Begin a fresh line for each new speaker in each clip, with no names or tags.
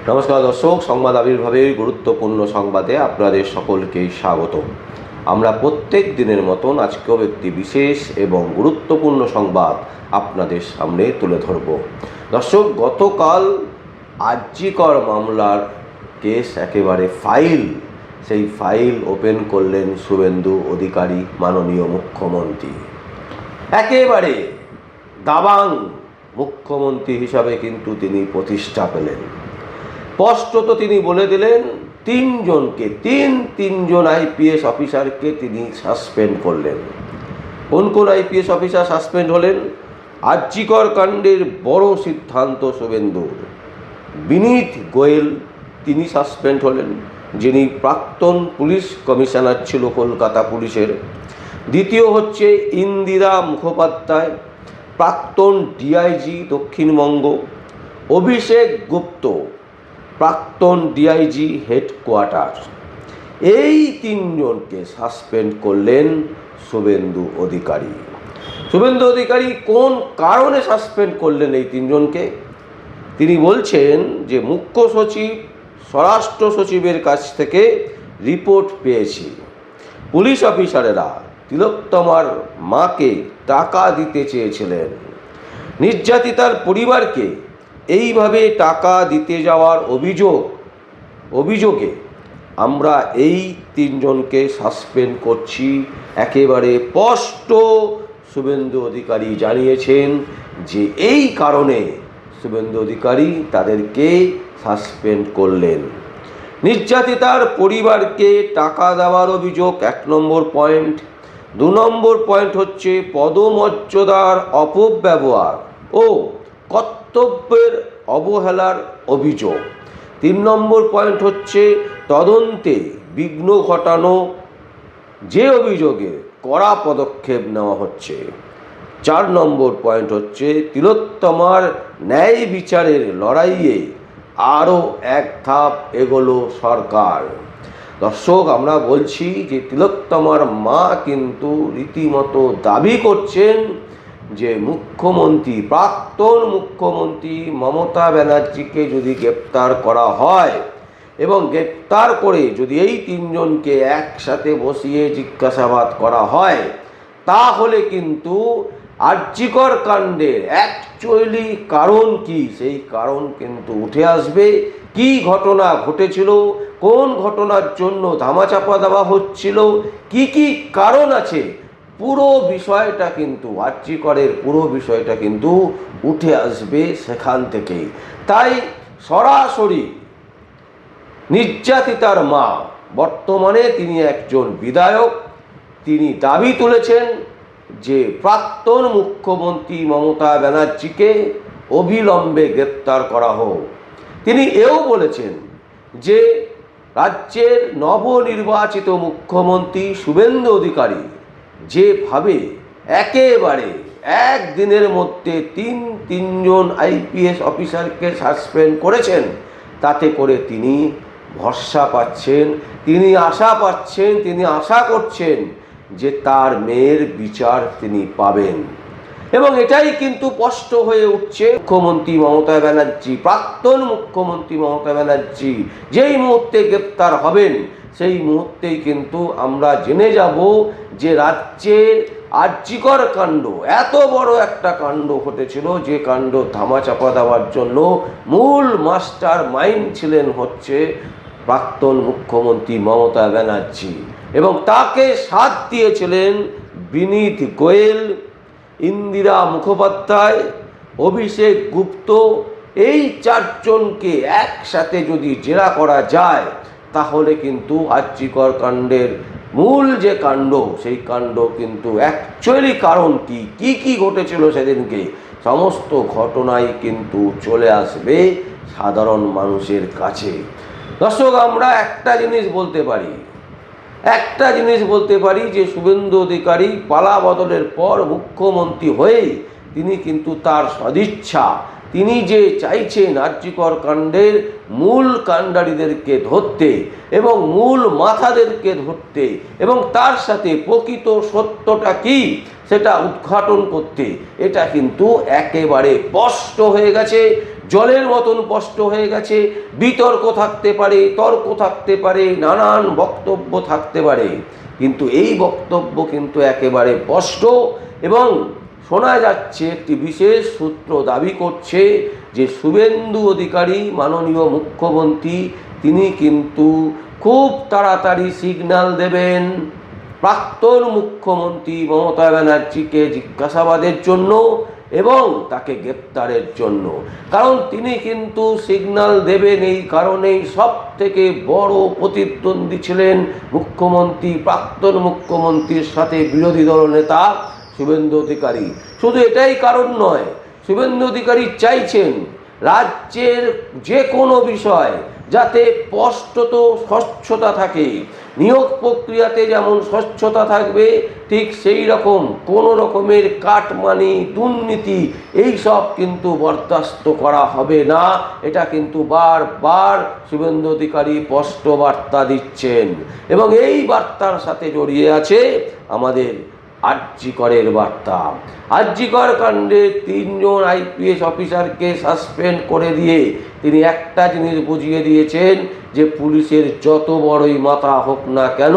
নমস্কার দর্শক, সংবাদ আবির্ভাবের গুরুত্বপূর্ণ সংবাদে আপনাদের সকলকে স্বাগত। আমরা প্রত্যেক দিনের মতন আজকেও একটি বিশেষ এবং গুরুত্বপূর্ণ সংবাদ আপনাদের সামনে তুলে ধরব। দর্শক, গতকাল আরজিকর মামলার কেস একেবারে সেই ফাইল ওপেন করলেন শুভেন্দু অধিকারী, মাননীয় মুখ্যমন্ত্রী। একেবারে দাবাং মুখ্যমন্ত্রী হিসাবে কিন্তু তিনি প্রতিষ্ঠা পেলেন। স্পষ্টত তিনি বলে দিলেন তিনজন আইপিএস অফিসারকে তিনি সাসপেন্ড করলেন। কোন কোন আইপিএস অফিসার সাসপেন্ড হলেন? আরজিকর কাণ্ডের বড় সিদ্ধান্ত শুভেন্দুর। বিনীত গোয়েল তিনি সাসপেন্ড হলেন, যিনি প্রাক্তন পুলিশ কমিশনার ছিল কলকাতা পুলিশের। দ্বিতীয় হচ্ছে ইন্দিরা মুখোপাধ্যায়, প্রাক্তন ডিআইজি দক্ষিণবঙ্গ। অভিষেক গুপ্ত, প্রাক্তন ডিআইজি হেডকোয়ার্টার। এই তিনজনকে সাসপেন্ড করলেন শুভেন্দু অধিকারী। শুভেন্দু অধিকারী কোন কারণে সাসপেন্ড করলেন এই তিনজনকে? তিনি বলছেন যে মুখ্য সচিব, স্বরাষ্ট্র সচিবের কাছ থেকে রিপোর্ট পেয়েছি, পুলিশ অফিসারেরা তিলোত্তমার মাকে টাকা দিতে চেয়েছিলেন। নির্যাতিতার পরিবারকে এইভাবে টাকা দিতে যাওয়ার অভিযোগে আমরা এই তিনজনকে সাসপেন্ড করছি। একেবারে স্পষ্ট শুভেন্দু অধিকারী জানিয়েছেন যে এই কারণে শুভেন্দু অধিকারী তাদেরকে সাসপেন্ড করলেন। নির্যাতিতার পরিবারকে টাকা দেওয়ার অভিযোগ 1 নম্বর পয়েন্ট। 2 নম্বর পয়েন্ট হচ্ছে পদমর্যাদার অপব্যবহার ও কর্তব্যের অবহেলার অভিযোগ। 3 নম্বর পয়েন্ট হচ্ছে তদন্তে বিঘ্ন ঘটানো, যে অভিযোগে কড়া পদক্ষেপ নেওয়া হচ্ছে। 4 নম্বর পয়েন্ট হচ্ছে তিলোত্তমার ন্যায় বিচারের লড়াইয়ে আরও এক ধাপ এগোলো সরকার। দর্শক, আমরা বলছি যে তিলোত্তমার মা কিন্তু রীতিমতো দাবি করছেন যে প্রাক্তন মুখ্যমন্ত্রী মমতা ব্যানার্জিকে যদি গ্রেপ্তার করা হয় এবং গ্রেপ্তার করে যদি এই তিনজনকে একসাথে বসিয়ে জিজ্ঞাসাবাদ করা হয়, তাহলে কিন্তু আরজিকর কাণ্ডের অ্যাকচুয়ালি কারণ কি, সেই কারণ কিন্তু উঠে আসবে। কি ঘটনা ঘটেছিল, কোন ঘটনার জন্য ধামাচাপা দেওয়া হচ্ছিল, কি কারণ আছে, পুরো বিষয়টা কিন্তু আরজিকরের পুরো বিষয়টা কিন্তু উঠে আসবে সেখান থেকেই। তাই সরাসরি নির্যাতিতার মা, বর্তমানে তিনি একজন বিধায়ক, তিনি দাবি তুলেছেন যে প্রাক্তন মুখ্যমন্ত্রী মমতা ব্যানার্জিকে অবিলম্বে গ্রেপ্তার করা হোক। তিনি এও বলেছেন যে রাজ্যের নবনির্বাচিত মুখ্যমন্ত্রী শুভেন্দু অধিকারী যেভাবে একেবারে একদিনের মধ্যে তিনজন আইপিএস অফিসারকে সাসপেন্ড করেছেন, তাতে করে তিনি ভরসা পাচ্ছেন, তিনি আশা করছেন যে তার মেয়ের বিচার তিনি পাবেন। এবং এটাই কিন্তু স্পষ্ট হয়ে উঠছে মুখ্যমন্ত্রী মমতা ব্যানার্জি, প্রাক্তন মুখ্যমন্ত্রী মমতা ব্যানার্জি যেই মুহূর্তে গ্রেপ্তার হবেন, সেই মুহূর্তেই কিন্তু আমরা জেনে যাব যে রাজ্যের আরজিকর কাণ্ড, এত বড় একটা কাণ্ড ঘটেছিল, যে কাণ্ড ধামাচাপা দেওয়ার জন্য মূল মাস্টার মাইন্ড ছিলেন হচ্ছে প্রাক্তন মুখ্যমন্ত্রী মমতা ব্যানার্জি, এবং তাকে সাথ দিয়েছিলেন বিনীত গোয়েল, ইন্দিরা মুখোপাধ্যায়, অভিষেক গুপ্ত। এই 4 জনকে একসাথে যদি জেরা করা যায়, তাহলে কিন্তু আরজিকর কাণ্ডের মূল যে কাণ্ড, সেই কাণ্ড কিন্তু অ্যাকচুয়ালি কারণ কি ঘটেছিল সেদিনকে, সমস্ত ঘটনাই কিন্তু চলে আসবে সাধারণ মানুষের কাছে। দর্শক, আমরা একটা জিনিস বলতে পারি যে শুভেন্দু অধিকারী পালা বদলের পর মুখ্যমন্ত্রী হয়ে তিনি কিন্তু তার সদিচ্ছা, তিনি যে চাইছেন আরজিকর কাণ্ডের মূল কাণ্ডারীদেরকে ধরতে এবং মূল মাথাদেরকে ধরতে এবং তার সাথে প্রকৃত সত্যটা কি সেটা উদ্ঘাটন করতে, এটা কিন্তু একেবারে স্পষ্ট হয়ে গেছে। জলের মতন স্পষ্ট হয়ে গেছে। বিতর্ক থাকতে পারে, তর্ক থাকতে পারে, নানান বক্তব্য থাকতে পারে, কিন্তু এই বক্তব্য কিন্তু একেবারে স্পষ্ট। এবং শোনা যাচ্ছে একটি বিশেষ সূত্র দাবি করছে যে শুভেন্দু অধিকারী মাননীয় মুখ্যমন্ত্রী তিনি কিন্তু খুব তাড়াতাড়ি সিগন্যাল দেবেন প্রাক্তন মুখ্যমন্ত্রী মমতা ব্যানার্জিকে জিজ্ঞাসাবাদের জন্য এবং তাকে গ্রেপ্তারের জন্য। কারণ তিনি কিন্তু সিগন্যাল দেবেন এই কারণেই সব থেকে বড় প্রতিদ্বন্দ্বী ছিলেন মুখ্যমন্ত্রী, প্রাক্তন মুখ্যমন্ত্রীর সাথে বিরোধী দল নেতা শুভেন্দু অধিকারী। শুধু এটাই কারণ নয়, শুভেন্দু অধিকারী চাইছেন রাজ্যের যে কোনো বিষয় যাতে স্পষ্টত স্বচ্ছতা থাকে, নিয়োগ প্রক্রিয়াতে যেমন স্বচ্ছতা থাকবে, ঠিক সেই রকম কোনো রকমের কাটমানি, দুর্নীতি এইসব কিন্তু বরদাস্ত করা হবে না। এটা কিন্তু বারবার শুভেন্দু অধিকারী স্পষ্ট বার্তা দিচ্ছেন। এবং এই বার্তার সাথে জড়িয়ে আছে আমাদের আরজি করের বার্তা। আরজি কর কাণ্ডে 3 জন আইপিএস অফিসারকে সাসপেন্ড করে দিয়ে তিনি একটা জিনিস বুঝিয়ে দিয়েছেন যে পুলিশের যত বড়ই মাথা হোক না কেন,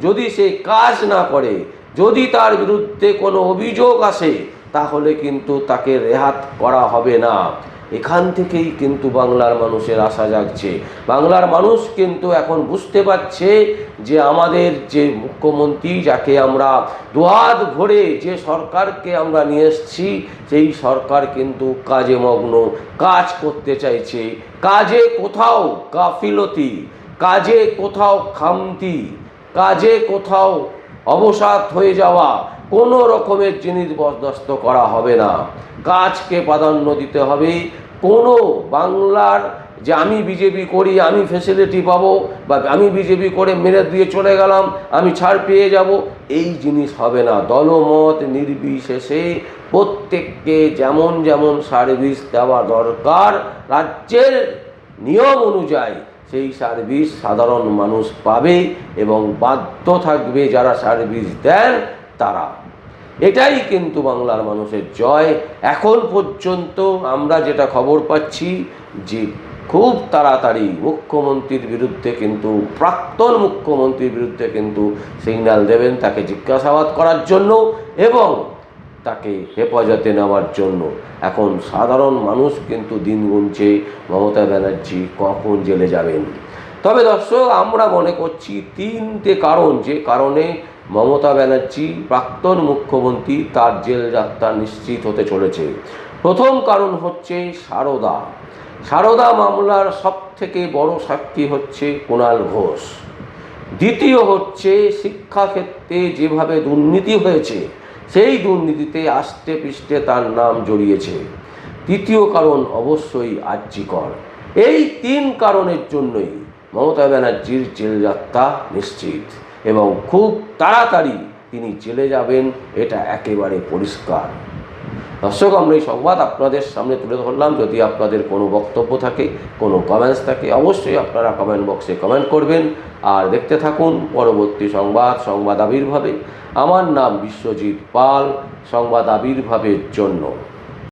যদি সে কাজ না করে, যদি তার বিরুদ্ধে কোনো অভিযোগ আসে, তাহলে কিন্তু তাকে রেহাত করা হবে না। এখান থেকেই কিন্তু বাংলার মানুষের আশা জাগছে। বাংলার মানুষ কিন্তু এখন বুঝতে পারছে যে আমাদের যে মুখ্যমন্ত্রী, যাকে আমরা দুহাত ভরে যে সরকারকে আমরা নিয়ে এসেছি, সেই সরকার কিন্তু কাজে মগ্ন, কাজ করতে চাইছে। কাজে কোথাও গাফিলতি, কাজে কোথাও খামতি, কাজে কোথাও অবসাদ হয়ে যাওয়া কোনো রকমের জিনিস বরদাস্ত করা হবে না। কাজকে প্রাধান্য দিতে হবে। কোনো বাংলার যে আমি বিজেপি করি, আমি ফ্যাসিলিটি পাবো, বা আমি বিজেপি করে মেরে দিয়ে চলে গেলাম, আমি ছাড় পেয়ে যাব, এই জিনিস হবে না। দলমত নির্বিশেষে প্রত্যেককে যেমন যেমন সার্ভিস দেওয়া দরকার রাজ্যের নিয়ম অনুযায়ী, সেই সার্ভিস সাধারণ মানুষ পাবে এবং বাধ্য থাকবে যারা সার্ভিস দেন তারা। এটাই কিন্তু বাংলার মানুষের জয়। এখন পর্যন্ত আমরা যেটা খবর পাচ্ছি যে খুব তাড়াতাড়ি মুখ্যমন্ত্রীর বিরুদ্ধে কিন্তু, প্রাক্তন মুখ্যমন্ত্রীর বিরুদ্ধে কিন্তু সিগন্যাল দেবেন তাকে জিজ্ঞাসাবাদ করার জন্য এবং তাকে হেফাজতে নেওয়ার জন্য। এখন সাধারণ মানুষ কিন্তু দিন গুনছে মমতা ব্যানার্জি কখন জেলে যাবেন। তবে দর্শক, আমরা মনে করছি 3টে কারণ, যে কারণে মমতা ব্যানার্জি প্রাক্তন মুখ্যমন্ত্রী তার জেল যাত্রা নিশ্চিত হতে চলেছে। প্রথম কারণ হচ্ছে সারদা মামলার সবথেকে বড় সাক্ষী হচ্ছে কুণাল ঘোষ। দ্বিতীয় হচ্ছে শিক্ষাক্ষেত্রে যেভাবে দুর্নীতি হয়েছে, সেই দুর্নীতিতে আষ্টে পৃষ্ঠে তার নাম জড়িয়েছে। তৃতীয় কারণ অবশ্যই আরজি কর। এই 3 কারণের জন্যই মমতা ব্যানার্জির জেল যাত্রা নিশ্চিত এবং খুব তাড়াতাড়ি তিনি জেলে যাবেন, এটা একেবারে পরিষ্কার। দর্শক, আমরা এই সংবাদ আপনাদের সামনে তুলে ধরলাম। যদি আপনাদের কোনো বক্তব্য থাকে, কোনো কমেন্টস থাকে, অবশ্যই আপনারা কমেন্ট বক্সে কমেন্ট করবেন। আর দেখতে থাকুন পরবর্তী সংবাদ আবির্ভাবে। আমার নাম বিশ্বজিৎ পাল, সংবাদ আবির্ভাবের জন্য।